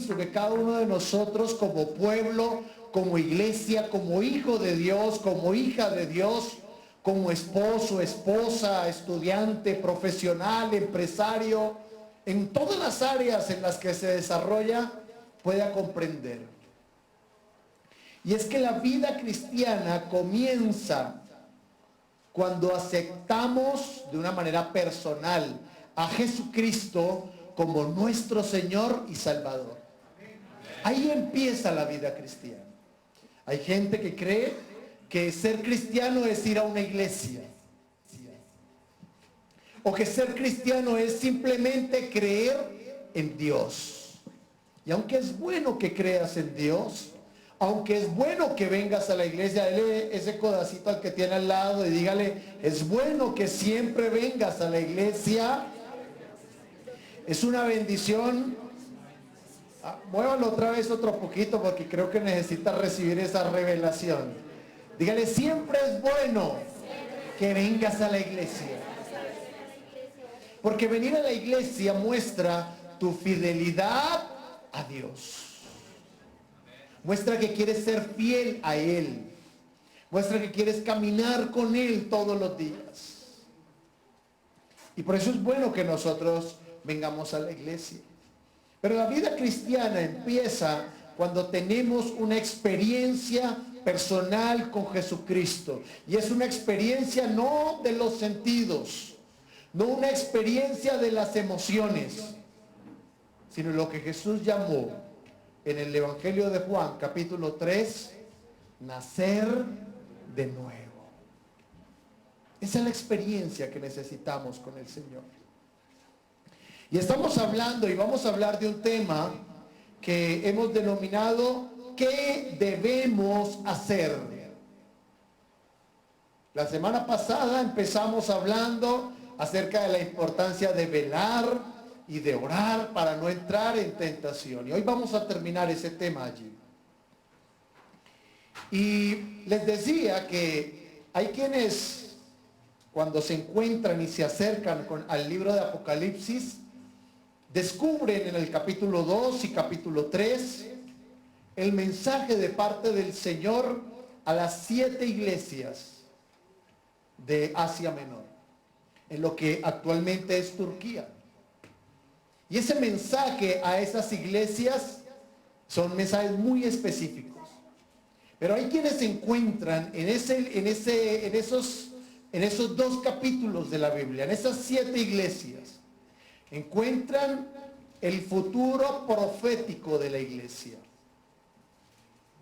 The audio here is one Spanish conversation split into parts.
Cristo, que cada uno de nosotros como pueblo, como iglesia, como hijo de Dios, como hija de Dios, como esposo, esposa, estudiante, profesional, empresario, en todas las áreas en las que se desarrolla, pueda comprender. Y es que la vida cristiana comienza cuando aceptamos de una manera personal a Jesucristo como nuestro Señor y Salvador. Ahí empieza la vida cristiana. Hay gente que cree que ser cristiano es ir a una iglesia, o que ser cristiano es simplemente creer en Dios. Y aunque es bueno que creas en Dios, aunque es bueno que vengas a la iglesia, dele ese codacito al que tiene al lado y dígale, es bueno que siempre vengas a la iglesia. Es una bendición. Muévalo otra vez otro poquito porque creo que necesita recibir esa revelación. Dígale, siempre es bueno que vengas a la iglesia. Porque venir a la iglesia muestra tu fidelidad a Dios. Muestra que quieres ser fiel a Él. Muestra que quieres caminar con Él todos los días. Y por eso es bueno que nosotros vengamos a la iglesia. Pero la vida cristiana empieza cuando tenemos una experiencia personal con Jesucristo. Y es una experiencia no de los sentidos, no una experiencia de las emociones, sino lo que Jesús llamó en el Evangelio de Juan, capítulo 3, nacer de nuevo. Esa es la experiencia que necesitamos con el Señor. Y estamos hablando y vamos a hablar de un tema que hemos denominado ¿qué debemos hacer? La semana pasada empezamos hablando acerca de la importancia de velar y de orar para no entrar en tentación. Y hoy vamos a terminar ese tema allí. Y les decía que hay quienes cuando se encuentran y se acercan al libro de Apocalipsis, descubren en el capítulo 2 y capítulo 3 el mensaje de parte del Señor a las 7 iglesias de Asia Menor, en lo que actualmente es Turquía. Y ese mensaje a esas iglesias son mensajes muy específicos. Pero hay quienes se encuentran en esos 2 capítulos de la Biblia, en esas 7 iglesias, encuentran el futuro profético de la iglesia.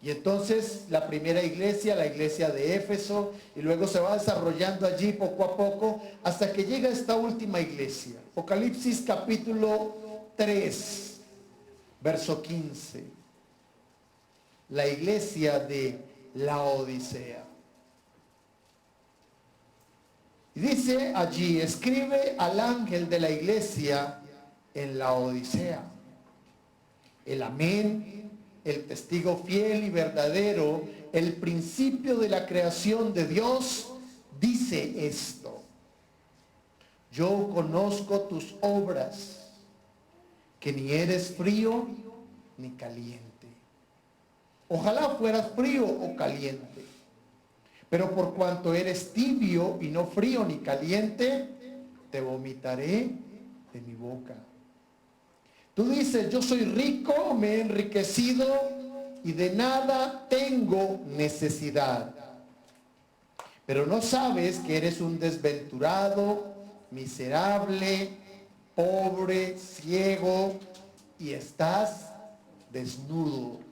Y entonces la primera iglesia, la iglesia de Éfeso, y luego se va desarrollando allí poco a poco hasta que llega esta última iglesia. Apocalipsis capítulo 3, verso 15. La iglesia de Laodicea. Y dice allí, escribe al ángel de la iglesia en Laodicea, el amén, el testigo fiel y verdadero, el principio de la creación de Dios, dice esto: yo conozco tus obras, que ni eres frío ni caliente. Ojalá fueras frío o caliente. Pero por cuanto eres tibio y no frío ni caliente, te vomitaré de mi boca. Tú dices, yo soy rico, me he enriquecido y de nada tengo necesidad. Pero no sabes que eres un desventurado, miserable, pobre, ciego y estás desnudo.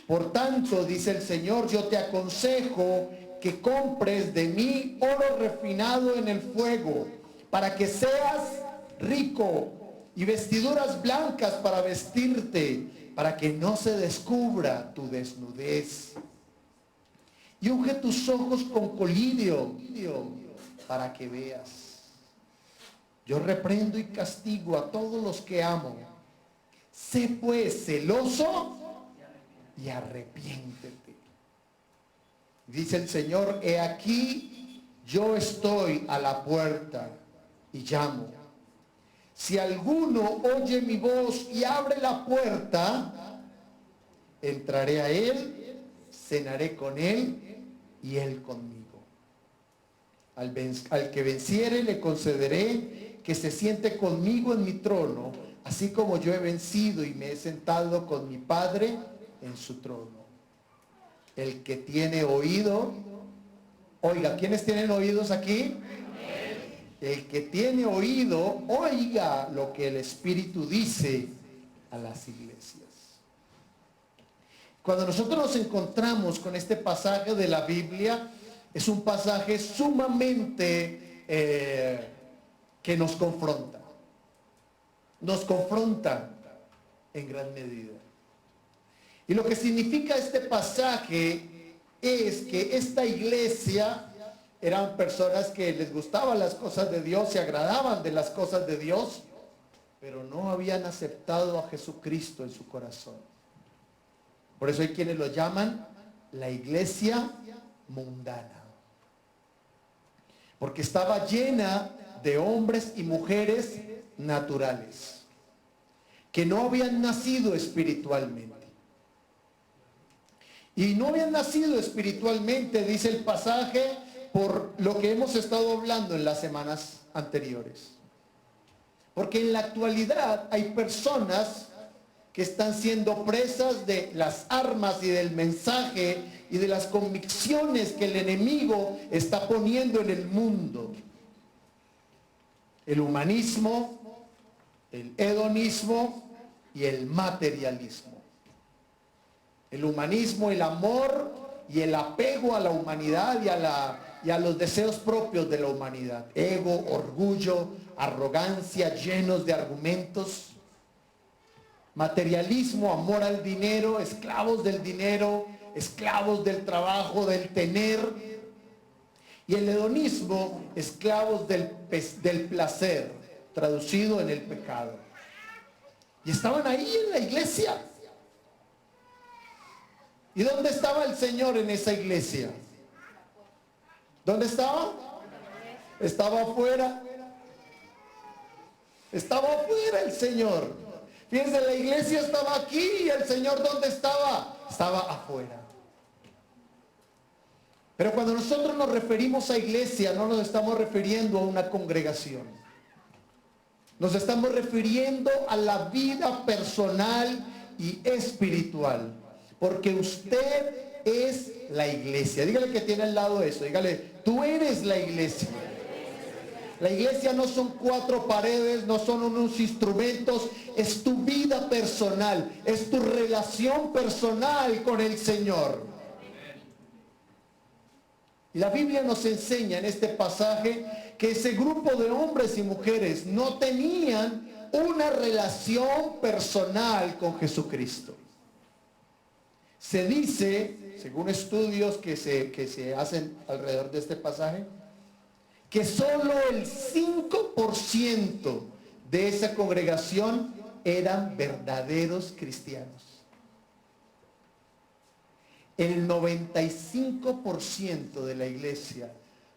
Por tanto, dice el Señor, yo te aconsejo que compres de mí oro refinado en el fuego, para que seas rico, y vestiduras blancas para vestirte, para que no se descubra tu desnudez. Y unge tus ojos con colirio, para que veas. Yo reprendo y castigo a todos los que amo. Sé pues celoso y arrepiéntete. Dice el Señor, he aquí, yo estoy a la puerta y llamo. Si alguno oye mi voz y abre la puerta, entraré a él, cenaré con él y él conmigo. Al que venciere le concederé que se siente conmigo en mi trono, así como yo he vencido y me he sentado con mi Padre en su trono. El que tiene oído, oiga, ¿quiénes tienen oídos aquí? El que tiene oído, oiga lo que el Espíritu dice a las iglesias. Cuando nosotros nos encontramos con este pasaje de la Biblia, es un pasaje sumamente que nos confronta. Nos confronta en gran medida. Y lo que significa este pasaje es que esta iglesia eran personas que les gustaban las cosas de Dios, se agradaban de las cosas de Dios, pero no habían aceptado a Jesucristo en su corazón. Por eso hay quienes lo llaman la iglesia mundana. Porque estaba llena de hombres y mujeres naturales, que no habían nacido espiritualmente. Y no habían nacido espiritualmente, dice el pasaje, por lo que hemos estado hablando en las semanas anteriores. Porque en la actualidad hay personas que están siendo presas de las armas y del mensaje y de las convicciones que el enemigo está poniendo en el mundo. El humanismo, el hedonismo y el materialismo. El humanismo, el amor y el apego a la humanidad y a los deseos propios de la humanidad. Ego, orgullo, arrogancia, llenos de argumentos. Materialismo, amor al dinero, esclavos del dinero, esclavos del trabajo, del tener. Y el hedonismo, esclavos del placer, traducido en el pecado. Y estaban ahí en la iglesia. ¿Y dónde estaba el Señor en esa iglesia? ¿Dónde estaba? Estaba afuera. Estaba afuera el Señor. Fíjense, la iglesia estaba aquí y el Señor ¿dónde estaba? Estaba afuera. Pero cuando nosotros nos referimos a iglesia, no nos estamos refiriendo a una congregación. Nos estamos refiriendo a la vida personal y espiritual. Porque usted es la iglesia. Dígale que tiene al lado eso. Dígale, tú eres la iglesia. La iglesia no son 4 paredes, no son unos instrumentos, es tu vida personal, es tu relación personal con el Señor. Y la Biblia nos enseña en este pasaje que ese grupo de hombres y mujeres no tenían una relación personal con Jesucristo. Se dice, según estudios que se hacen alrededor de este pasaje, que solo el 5% de esa congregación eran verdaderos cristianos. El 95% de la iglesia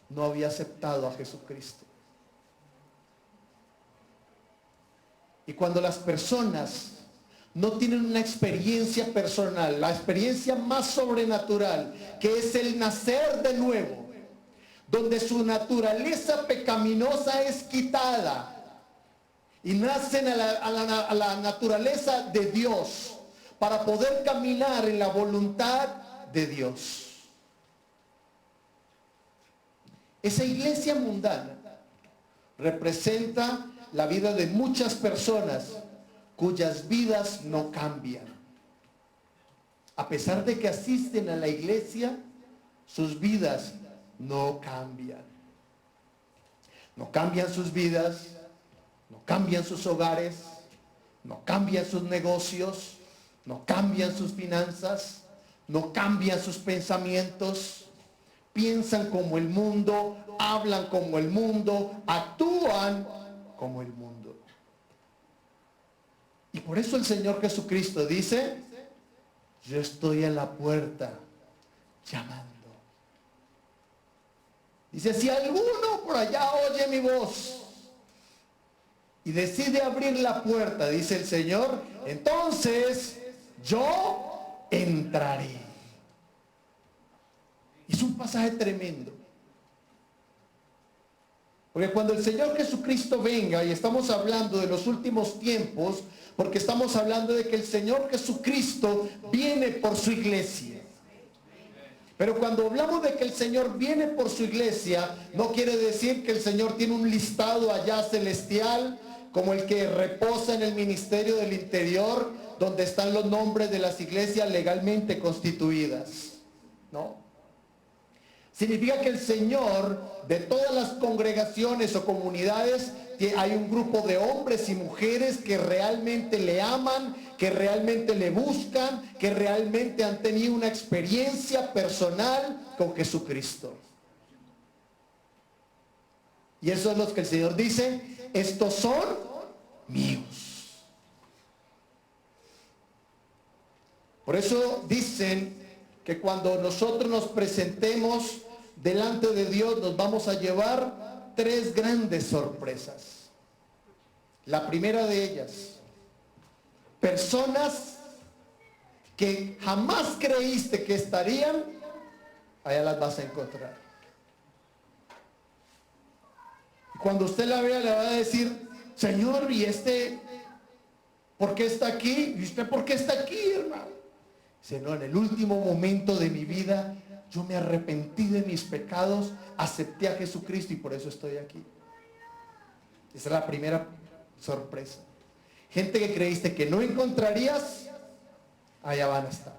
no había aceptado a Jesucristo. Y cuando las personas no tienen una experiencia personal, la experiencia más sobrenatural, que es el nacer de nuevo, donde su naturaleza pecaminosa es quitada y nacen a la naturaleza de Dios para poder caminar en la voluntad de Dios. Esa iglesia mundana representa la vida de muchas personas cuyas vidas no cambian. A pesar de que asisten a la iglesia, sus vidas no cambian. No cambian sus vidas, no cambian sus hogares, no cambian sus negocios, no cambian sus finanzas, no cambian sus pensamientos. Piensan como el mundo, hablan como el mundo, actúan como el mundo. Y por eso el Señor Jesucristo dice, yo estoy en la puerta llamando. Dice, si alguno por allá oye mi voz y decide abrir la puerta, dice el Señor, entonces yo entraré. Es un pasaje tremendo. Porque cuando el Señor Jesucristo venga, y estamos hablando de los últimos tiempos, porque estamos hablando de que el Señor Jesucristo viene por su iglesia. Pero cuando hablamos de que el Señor viene por su iglesia, no quiere decir que el Señor tiene un listado allá celestial, como el que reposa en el ministerio del interior, donde están los nombres de las iglesias legalmente constituidas. No. Significa que el Señor, de todas las congregaciones o comunidades, hay un grupo de hombres y mujeres que realmente le aman, que realmente le buscan, que realmente han tenido una experiencia personal con Jesucristo. Y eso es lo que el Señor dice, estos son míos. Por eso dicen que cuando nosotros nos presentemos delante de Dios, nos vamos a llevar 3 grandes sorpresas. La primera de ellas, personas que jamás creíste que estarían, allá las vas a encontrar. Cuando usted la vea, le va a decir, Señor, ¿y este por qué está aquí? ¿Y usted por qué está aquí, hermano? Dice, no, en el último momento de mi vida, yo me arrepentí de mis pecados, acepté a Jesucristo y por eso estoy aquí. Esa es la primera sorpresa. Gente que creíste que no encontrarías, allá van a estar.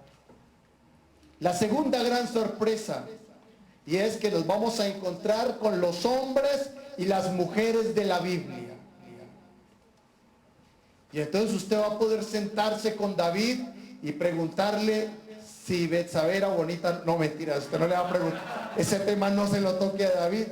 La segunda gran sorpresa, y es que nos vamos a encontrar con los hombres y las mujeres de la Biblia. Y entonces usted va a poder sentarse con David y preguntarle si Betsabé era bonita. No, mentira, usted no le va a preguntar. Ese tema no se lo toque a David.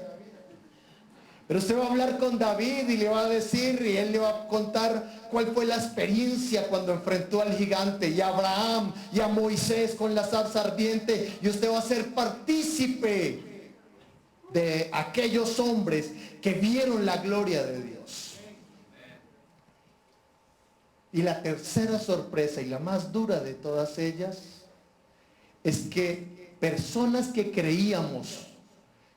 Pero usted va a hablar con David y le va a decir, y él le va a contar cuál fue la experiencia cuando enfrentó al gigante, y a Abraham, y a Moisés con la zarza ardiente, y usted va a ser partícipe de aquellos hombres que vieron la gloria de Dios. Y la tercera sorpresa, y la más dura de todas ellas, es que personas que creíamos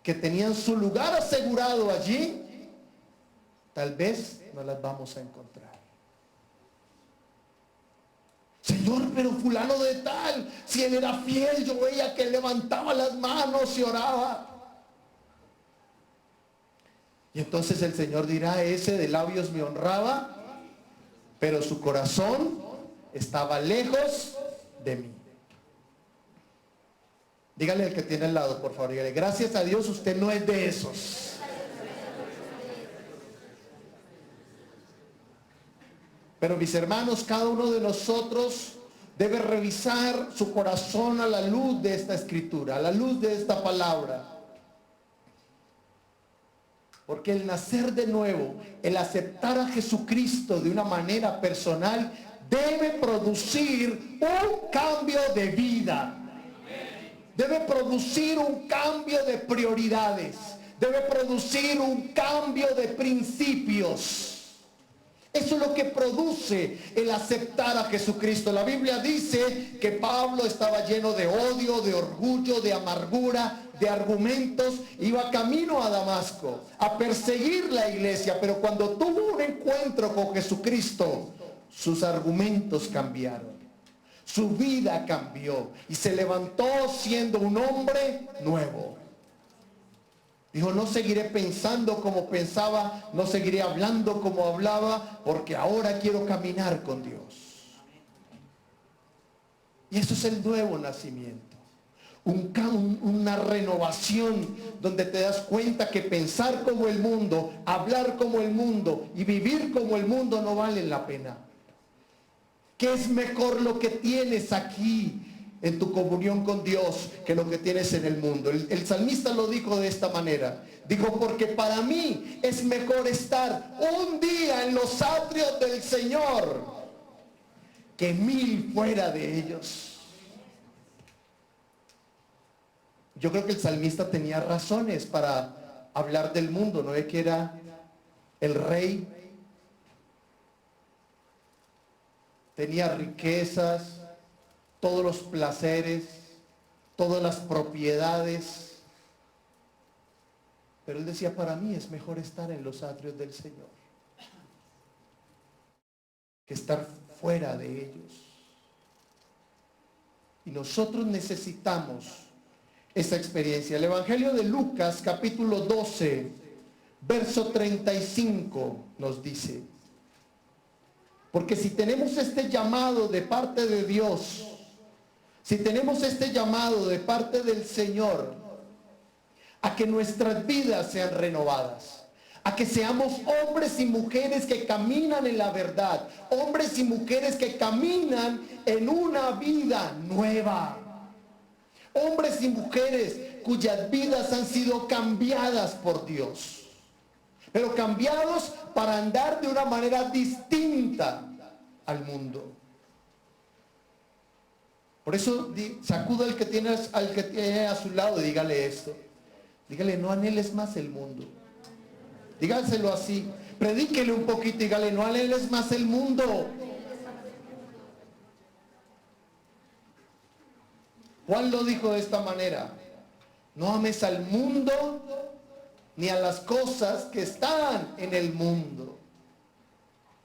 que tenían su lugar asegurado allí, tal vez no las vamos a encontrar. Señor, pero fulano de tal, si él era fiel, yo veía que él levantaba las manos y oraba. Y entonces el Señor dirá, ese de labios me honraba, pero su corazón estaba lejos de mí. Dígale al que tiene al lado, por favor, dígale, gracias a Dios usted no es de esos. Pero mis hermanos, cada uno de nosotros debe revisar su corazón a la luz de esta escritura, a la luz de esta palabra. Porque el nacer de nuevo, el aceptar a Jesucristo de una manera personal, debe producir un cambio de vida. Debe producir un cambio de prioridades. Debe producir un cambio de principios. Eso es lo que produce el aceptar a Jesucristo. La Biblia dice que Pablo estaba lleno de odio, de orgullo, de amargura, de argumentos. Iba camino a Damasco a perseguir la iglesia, pero cuando tuvo un encuentro con Jesucristo, sus argumentos cambiaron. Su vida cambió y se levantó siendo un hombre nuevo. Dijo, no seguiré pensando como pensaba, no seguiré hablando como hablaba, porque ahora quiero caminar con Dios. Y eso es el nuevo nacimiento. Una renovación donde te das cuenta que pensar como el mundo, hablar como el mundo y vivir como el mundo no vale la pena. Que es mejor lo que tienes aquí en tu comunión con Dios que lo que tienes en el mundo. El salmista lo dijo de esta manera. Dijo, porque para mí es mejor estar un día en los atrios del Señor que 1000 fuera de ellos. Yo creo que el salmista tenía razones para hablar del mundo. No es que era el rey tenía riquezas, todos los placeres, todas las propiedades. Pero él decía, para mí es mejor estar en los atrios del Señor que estar fuera de ellos. Y nosotros necesitamos esa experiencia. El Evangelio de Lucas, capítulo 12, verso 35, nos dice: porque si tenemos este llamado de parte de Dios, si tenemos este llamado de parte del Señor, a que nuestras vidas sean renovadas, a que seamos hombres y mujeres que caminan en la verdad, hombres y mujeres que caminan en una vida nueva, hombres y mujeres cuyas vidas han sido cambiadas por Dios, pero cambiados para andar de una manera distinta al mundo. Por eso sacuda al que tiene a su lado y dígale esto. Dígale, no anheles más el mundo. Dígaselo así. Predíquele un poquito y dígale, no anheles más el mundo. Juan lo dijo de esta manera: no ames al mundo ni a las cosas que están en el mundo.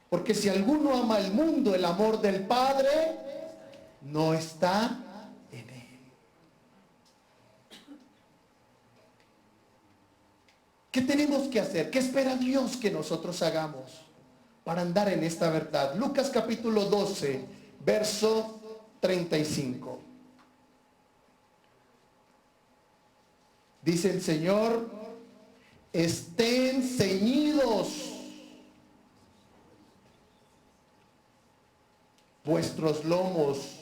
Porque si alguno ama el mundo, el amor del Padre no está en él. ¿Qué tenemos que hacer? ¿Qué espera Dios que nosotros hagamos para andar en esta verdad? Lucas capítulo 12, verso 35. Dice el Señor: estén ceñidos vuestros lomos,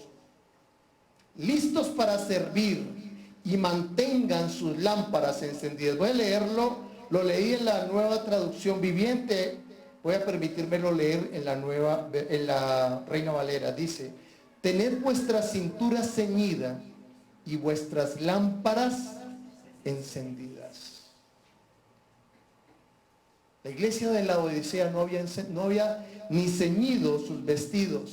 listos para servir, y mantengan sus lámparas encendidas. Voy a leerlo, lo leí en la Nueva Traducción Viviente, voy a permitírmelo leer en la Reina Valera. Dice: tened vuestra cintura ceñida y vuestras lámparas encendidas. La iglesia de la Odisea no había ni ceñido sus vestidos,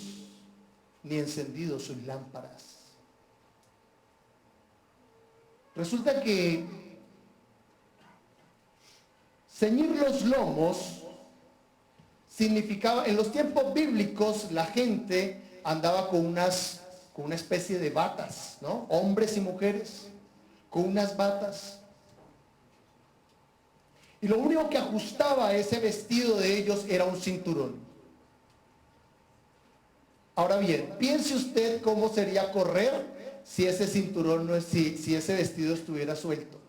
ni encendido sus lámparas. Resulta que ceñir los lomos significaba, en los tiempos bíblicos, la gente andaba con una especie de batas, ¿no? Hombres y mujeres con unas batas. Y lo único que ajustaba a ese vestido de ellos era un cinturón. Ahora bien, piense usted cómo sería correr si ese cinturón si ese vestido estuviera suelto.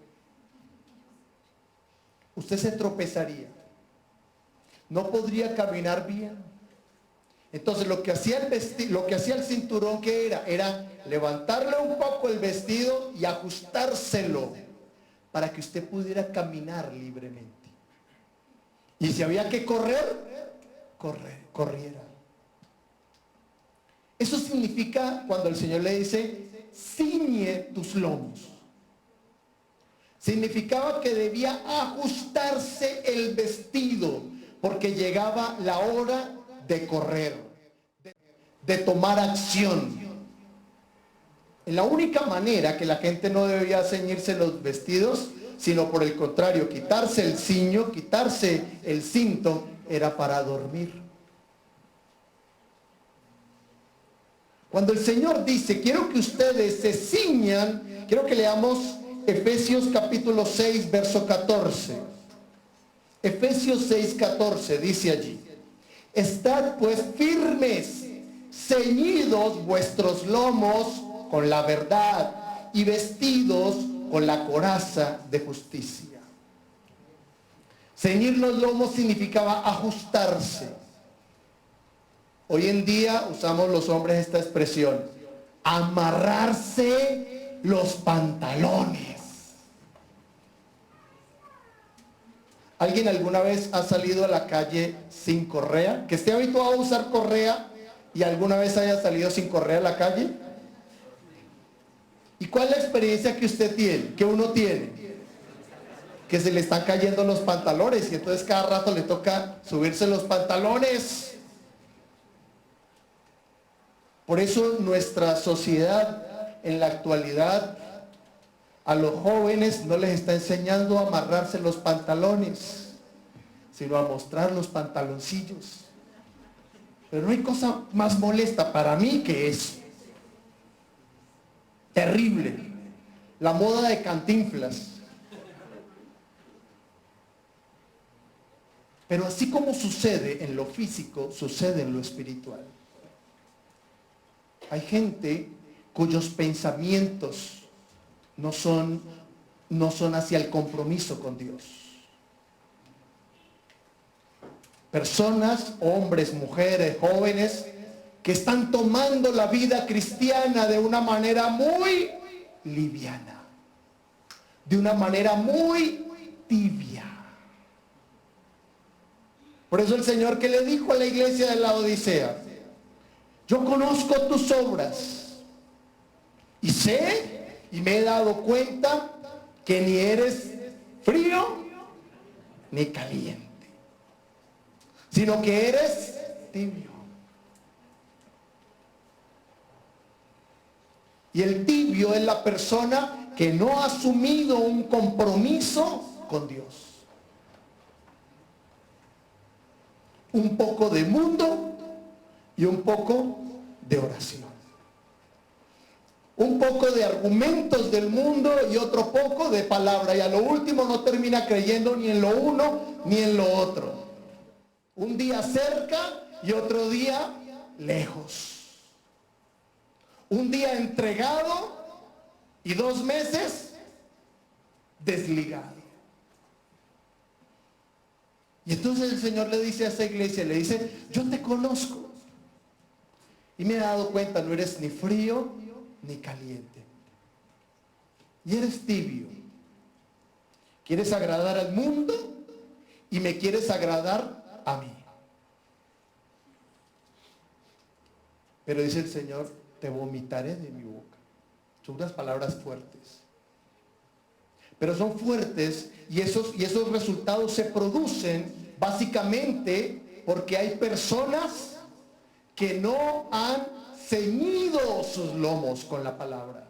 Usted se tropezaría. No podría caminar bien. Entonces lo que hacía el cinturón, ¿qué era? Era levantarle un poco el vestido y ajustárselo para que usted pudiera caminar libremente. Y si había que corriera. Eso significa cuando el Señor le dice: ciñe tus lomos. Significaba que debía ajustarse el vestido, porque llegaba la hora de correr, de tomar acción. La única manera que la gente no debía ceñirse los vestidos, sino por el contrario, quitarse el ciño, quitarse el cinto, era para dormir. Cuando el Señor dice: quiero que ustedes se ciñan, quiero que leamos Efesios capítulo 6, verso 14. Efesios 6, 14 dice allí: estad pues firmes, ceñidos vuestros lomos con la verdad y vestidos con la coraza de justicia. Ceñir los lomos significaba ajustarse. Hoy en día usamos los hombres esta expresión: amarrarse los pantalones. ¿Alguien alguna vez ha salido a la calle sin correa? Que esté habituado a usar correa y alguna vez haya salido sin correa a la calle. ¿Y cuál es la experiencia que usted tiene, que uno tiene? Que se le están cayendo los pantalones y entonces cada rato le toca subirse los pantalones. Por eso nuestra sociedad en la actualidad a los jóvenes no les está enseñando a amarrarse los pantalones, sino a mostrar los pantaloncillos. Pero no hay cosa más molesta para mí que eso. Terrible. La moda de Cantinflas. Pero así como sucede en lo físico, sucede en lo espiritual. Hay gente cuyos pensamientos no son hacia el compromiso con Dios. Personas, hombres, mujeres, jóvenes, que están tomando la vida cristiana de una manera muy liviana, de una manera muy tibia. Por eso el Señor, que le dijo a la iglesia de la Odisea: yo conozco tus obras y sé y me he dado cuenta que ni eres frío ni caliente, sino que eres tibio. Y el tibio es la persona que no ha asumido un compromiso con Dios. Un poco de mundo y un poco de oración. Un poco de argumentos del mundo y otro poco de palabra. Y a lo último no termina creyendo ni en lo uno ni en lo otro. Un día cerca y otro día lejos. Un día entregado y 2 meses desligado. Y entonces el Señor le dice a esa iglesia, le dice: yo te conozco y me he dado cuenta, no eres ni frío ni caliente, y eres tibio. Quieres agradar al mundo y me quieres agradar a mí. Pero dice el Señor: te vomitaré de mi boca. Son unas palabras fuertes, pero son fuertes, y esos resultados se producen básicamente porque hay personas que no han ceñido sus lomos con la palabra.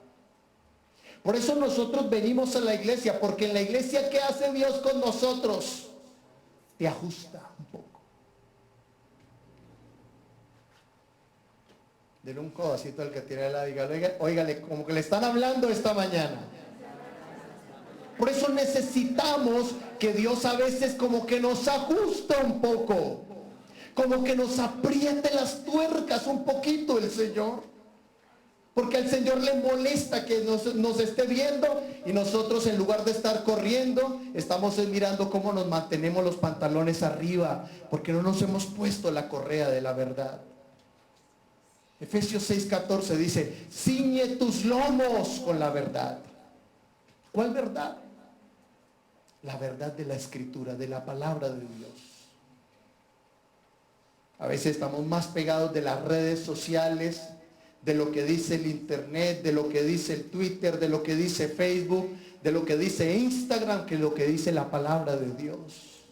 Por eso nosotros venimos a la iglesia, porque en la iglesia, ¿qué hace Dios con nosotros? Te ajusta un poco. Dele un codacito al que tiene al lado y dígale: óigale, como que le están hablando esta mañana. Por eso necesitamos que Dios a veces como que nos ajusta un poco, como que nos apriete las tuercas un poquito el Señor. Porque al Señor le molesta que nos esté viendo, y nosotros, en lugar de estar corriendo, estamos mirando cómo nos mantenemos los pantalones arriba, porque no nos hemos puesto la correa de la verdad. Efesios 6:14 dice: ciñe tus lomos con la verdad. ¿Cuál verdad? La verdad de la Escritura, de la palabra de Dios. A veces estamos más pegados de las redes sociales, de lo que dice el internet, de lo que dice el Twitter, de lo que dice Facebook, de lo que dice Instagram, que lo que dice la palabra de Dios.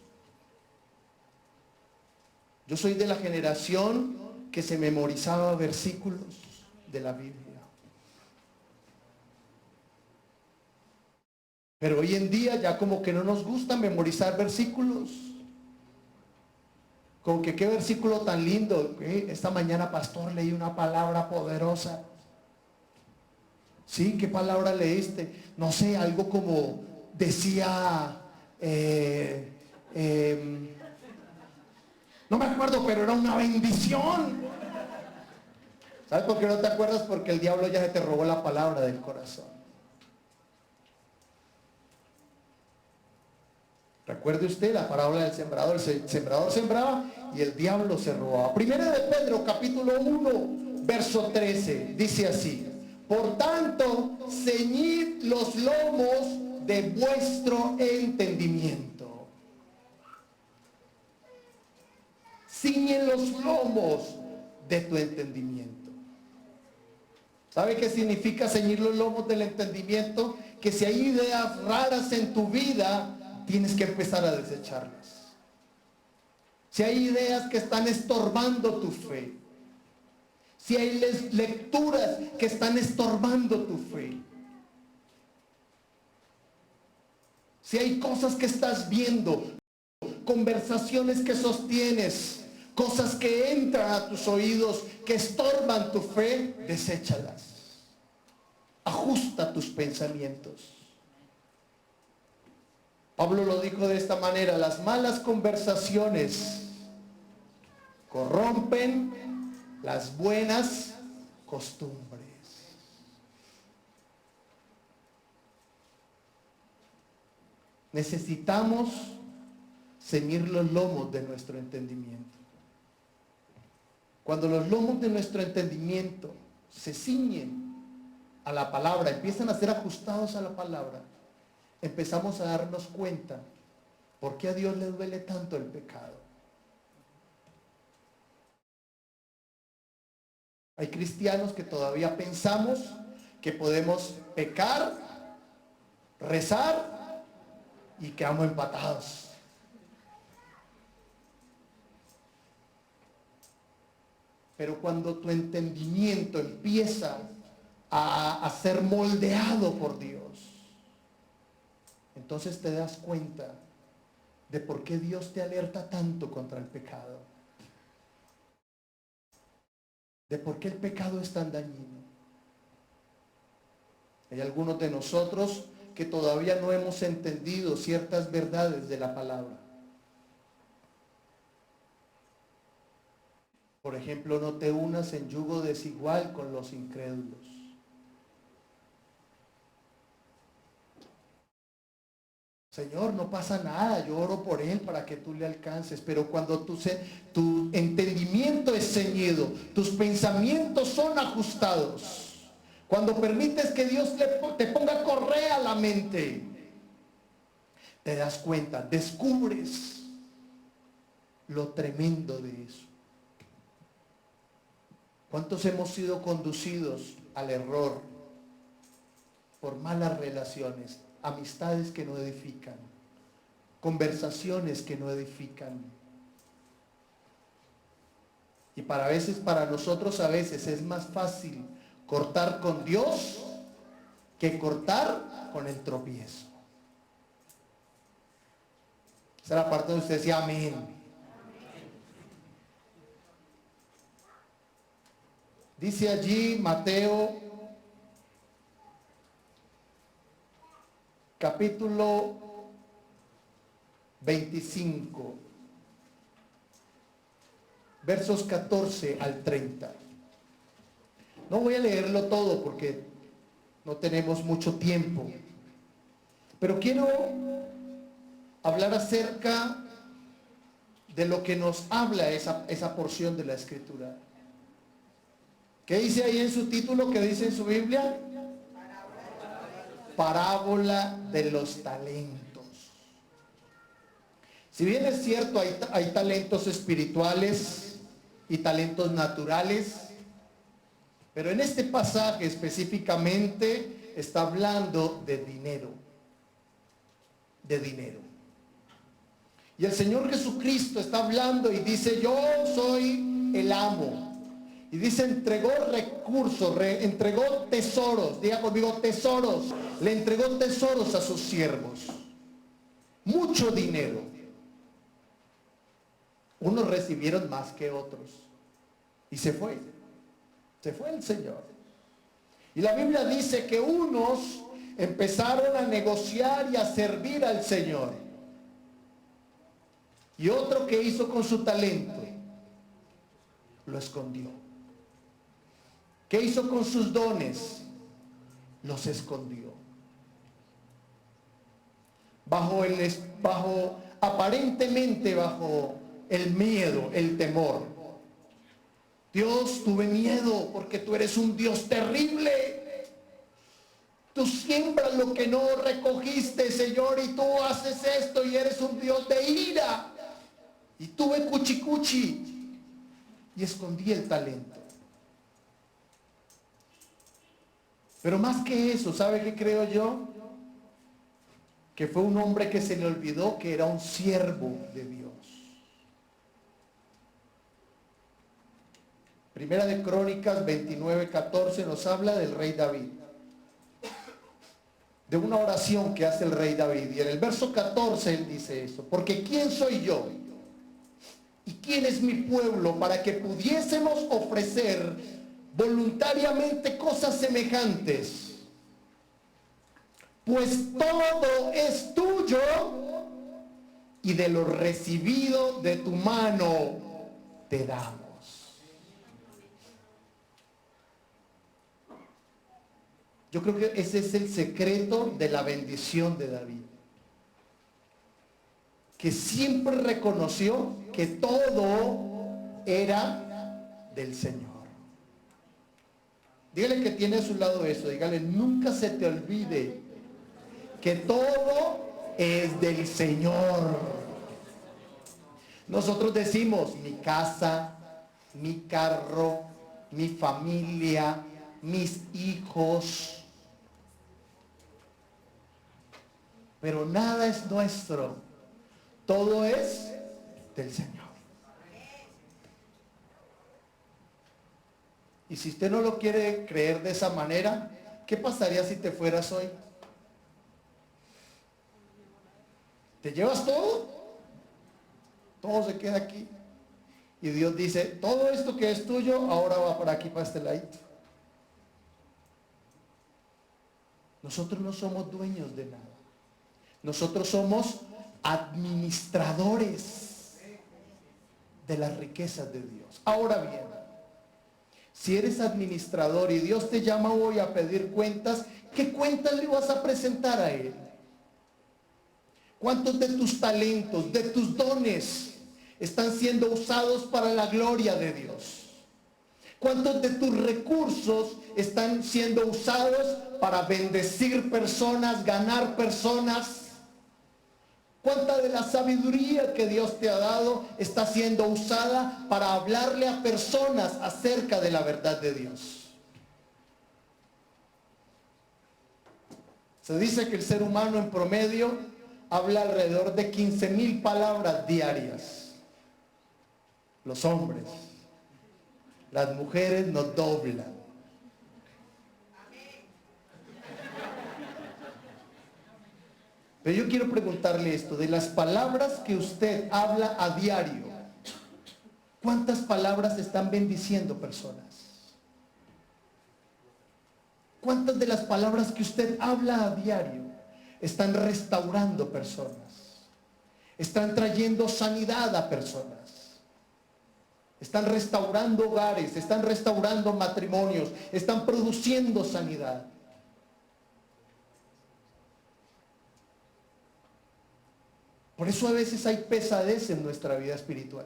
Yo soy de la generación que se memorizaba versículos de la Biblia. Pero hoy en día ya como que no nos gusta memorizar versículos. Como que qué versículo tan lindo. Esta mañana, pastor, leí una palabra poderosa. ¿Sí? ¿Qué palabra leíste? No sé, algo como decía... no me acuerdo, pero era una bendición. ¿Sabes por qué no te acuerdas? Porque el diablo ya se te robó la palabra del corazón. Recuerde usted la parábola del sembrador. El sembrador sembraba y el diablo se robaba. Primera de Pedro, capítulo 1, verso 13. Dice así: por tanto, ceñid los lomos de vuestro entendimiento. Ciñe los lomos de tu entendimiento. ¿Sabe qué significa ceñir los lomos del entendimiento? Que si hay ideas raras en tu vida, tienes que empezar a desecharlas. Si hay ideas que están estorbando tu fe, si hay lecturas que están estorbando tu fe, si hay cosas que estás viendo, conversaciones que sostienes, cosas que entran a tus oídos, que estorban tu fe, deséchalas. Ajusta tus pensamientos. Pablo lo dijo de esta manera: las malas conversaciones corrompen las buenas costumbres. Necesitamos ceñir los lomos de nuestro entendimiento. Cuando los lomos de nuestro entendimiento se ciñen a la palabra, empiezan a ser ajustados a la palabra, empezamos a darnos cuenta por qué a Dios le duele tanto el pecado. Hay cristianos que todavía pensamos que podemos pecar, rezar y quedamos empatados. Pero cuando tu entendimiento empieza a ser moldeado por Dios, entonces te das cuenta de por qué Dios te alerta tanto contra el pecado, de por qué el pecado es tan dañino. Hay algunos de nosotros que todavía no hemos entendido ciertas verdades de la palabra. Por ejemplo, no te unas en yugo desigual con los incrédulos. Señor, no pasa nada, yo oro por él para que tú le alcances, pero cuando tu entendimiento es ceñido, tus pensamientos son ajustados, cuando permites que Dios te ponga correa a la mente, te das cuenta, descubres lo tremendo de eso. ¿Cuántos hemos sido conducidos al error por malas relaciones, amistades que no edifican, conversaciones que no edifican? Y para nosotros a veces es más fácil cortar con Dios que cortar con el tropiezo. Esa es la parte donde usted decía amén. Dice allí Mateo capítulo 25, versos 14 al 30. No voy a leerlo todo porque no tenemos mucho tiempo, pero quiero hablar acerca de lo que nos habla esa porción de la Escritura. ¿Qué dice ahí en su título? ¿Qué dice en su Biblia? Parábola de los talentos. Si bien es cierto, hay talentos espirituales y talentos naturales, pero en este pasaje específicamente está hablando de dinero. De dinero. Y el Señor Jesucristo está hablando y dice: yo soy el amo. Y dice, entregó recursos, entregó tesoros. Diga conmigo, tesoros. Le entregó tesoros a sus siervos. Mucho dinero. Unos recibieron más que otros. Y se fue. Se fue el Señor. Y la Biblia dice que unos empezaron a negociar y a servir al Señor. Y otro, que hizo con su talento, lo escondió. ¿Qué hizo con sus dones? Los escondió. Aparentemente bajo el miedo, el temor. Dios, tuve miedo porque tú eres un Dios terrible. Tú siembras lo que no recogiste, Señor, y tú haces esto y eres un Dios de ira. Y tuve cuchicuchi y escondí el talento. Pero más que eso, ¿sabe qué creo yo? Que fue un hombre que se le olvidó que era un siervo de Dios. Primera de Crónicas 29:14 nos habla del rey David, de una oración que hace el rey David. Y en el verso 14 él dice esto: porque ¿quién soy yo? ¿Y quién es mi pueblo para que pudiésemos ofrecer voluntariamente cosas semejantes? Pues todo es tuyo y de lo recibido de tu mano te damos. Yo creo que ese es el secreto de la bendición de David, que siempre reconoció que todo era del Señor. Dígale que tiene a su lado eso, dígale: nunca se te olvide que todo es del Señor. Nosotros decimos: mi casa, mi carro, mi familia, mis hijos. Pero nada es nuestro, todo es del Señor. Y si usted no lo quiere creer de esa manera, ¿qué pasaría si te fueras hoy? ¿Te llevas todo? Todo se queda aquí. Y Dios dice: todo esto que es tuyo, ahora va para aquí, para este ladito. Nosotros no somos dueños de nada. Nosotros somos administradores de las riquezas de Dios. Ahora bien, si eres administrador y Dios te llama hoy a pedir cuentas, ¿qué cuentas le vas a presentar a Él? ¿Cuántos de tus talentos, de tus dones están siendo usados para la gloria de Dios? ¿Cuántos de tus recursos están siendo usados para bendecir personas, ganar personas? ¿Cuánta de la sabiduría que Dios te ha dado está siendo usada para hablarle a personas acerca de la verdad de Dios? Se dice que el ser humano en promedio habla alrededor de 15,000 palabras diarias. Los hombres. Las mujeres nos doblan. Pero yo quiero preguntarle esto: de las palabras que usted habla a diario, ¿cuántas palabras están bendiciendo personas? ¿Cuántas de las palabras que usted habla a diario están restaurando personas? Están trayendo sanidad a personas. Están restaurando hogares, están restaurando matrimonios, están produciendo sanidad. Por eso a veces hay pesadez en nuestra vida espiritual.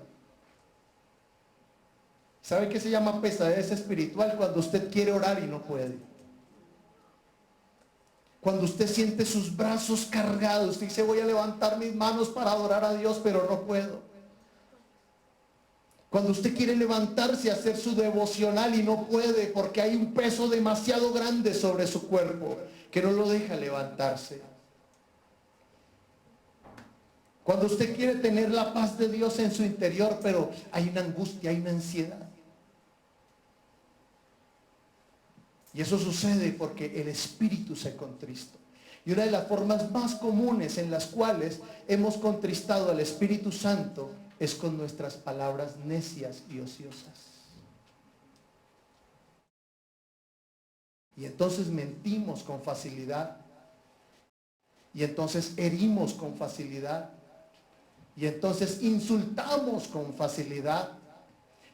¿Sabe qué se llama pesadez espiritual? Cuando usted quiere orar y no puede. Cuando usted siente sus brazos cargados, dice: voy a levantar mis manos para adorar a Dios, pero no puedo. Cuando usted quiere levantarse a hacer su devocional y no puede porque hay un peso demasiado grande sobre su cuerpo que no lo deja levantarse. Cuando usted quiere tener la paz de Dios en su interior, pero hay una angustia, hay una ansiedad. Y eso sucede porque el espíritu se contristó. Y una de las formas más comunes en las cuales hemos contristado al Espíritu Santo es con nuestras palabras necias y ociosas. Y entonces mentimos con facilidad. Y entonces herimos con facilidad. Y entonces insultamos con facilidad.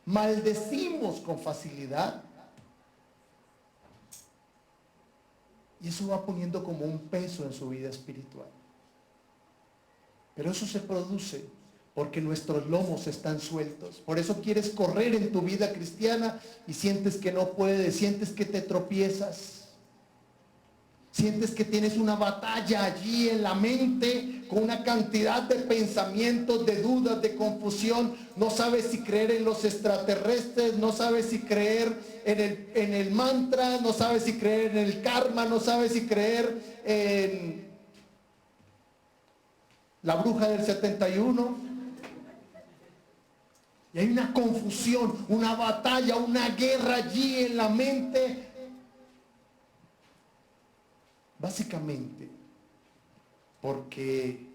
Maldecimos con facilidad. Y eso va poniendo como un peso en su vida espiritual. Pero eso se produce porque nuestros lomos están sueltos. Por eso quieres correr en tu vida cristiana y sientes que no puedes, sientes que te tropiezas. Sientes que tienes una batalla allí en la mente con una cantidad de pensamientos, de dudas, de confusión. No sabes si creer en los extraterrestres, no sabes si creer en el mantra, no sabes si creer en el karma, no sabes si creer en la bruja del 71. Y hay una confusión, una batalla, una guerra allí en la mente. Básicamente, porque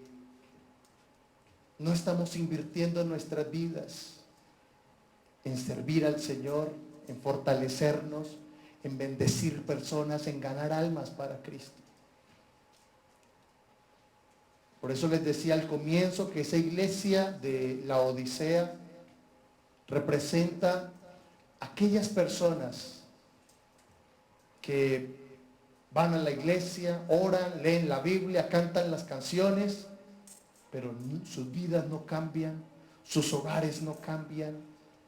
no estamos invirtiendo en nuestras vidas, en servir al Señor, en fortalecernos, en bendecir personas, en ganar almas para Cristo. Por eso les decía al comienzo que esa iglesia de la Odisea representa aquellas personas que van a la iglesia, oran, leen la Biblia, cantan las canciones, pero sus vidas no cambian, sus hogares no cambian,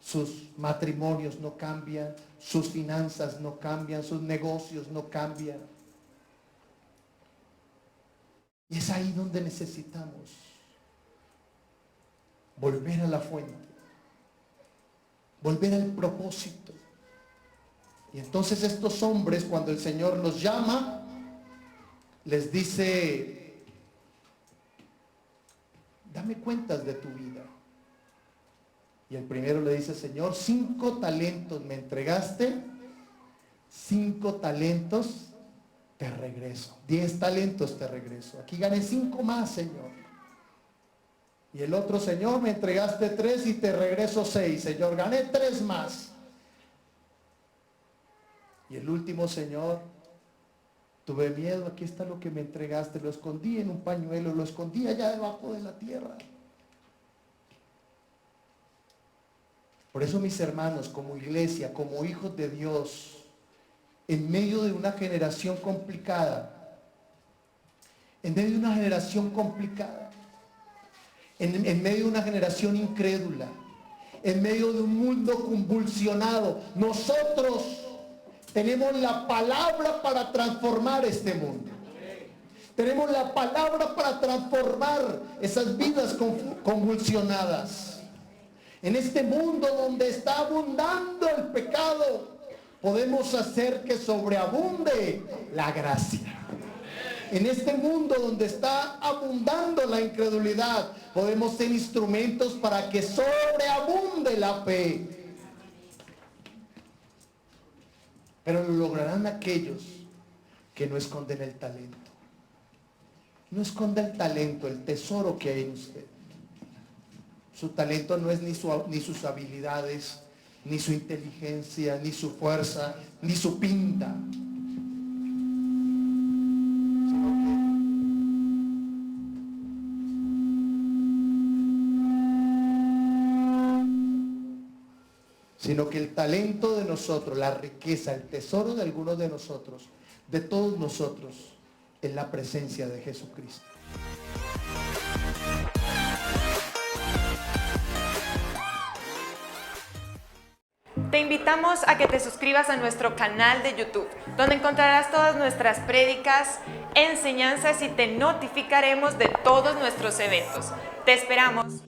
sus matrimonios no cambian, sus finanzas no cambian, sus negocios no cambian. Y es ahí donde necesitamos volver a la fuente, volver al propósito. Y entonces estos hombres, cuando el Señor los llama, les dice: dame cuentas de tu vida. Y el primero le dice: Señor, 5 talentos me entregaste, 5 talentos te regreso, 10 talentos te regreso. Aquí gané 5 más, Señor. Y el otro: Señor, me entregaste 3 y te regreso 6. Señor, gané 3 más. Y el último: Señor, tuve miedo, aquí está lo que me entregaste, lo escondí en un pañuelo, lo escondí allá debajo de la tierra. Por eso, mis hermanos, como iglesia, como hijos de Dios, en medio de una generación complicada, en medio de una generación complicada, en medio de una generación incrédula, en medio de un mundo convulsionado, nosotros tenemos la palabra para transformar este mundo. Tenemos la palabra para transformar esas vidas convulsionadas. En este mundo donde está abundando el pecado, podemos hacer que sobreabunde la gracia. En este mundo donde está abundando la incredulidad, podemos ser instrumentos para que sobreabunde la fe. Pero lo lograrán aquellos que no esconden el talento. No esconda el talento, el tesoro que hay en usted. Su talento no es ni sus habilidades, ni su inteligencia, ni su fuerza, ni su pinta. Sino que el talento de nosotros, la riqueza, el tesoro de algunos de nosotros, de todos nosotros, es la presencia de Jesucristo. Te invitamos a que te suscribas a nuestro canal de YouTube, donde encontrarás todas nuestras prédicas, enseñanzas y te notificaremos de todos nuestros eventos. ¡Te esperamos!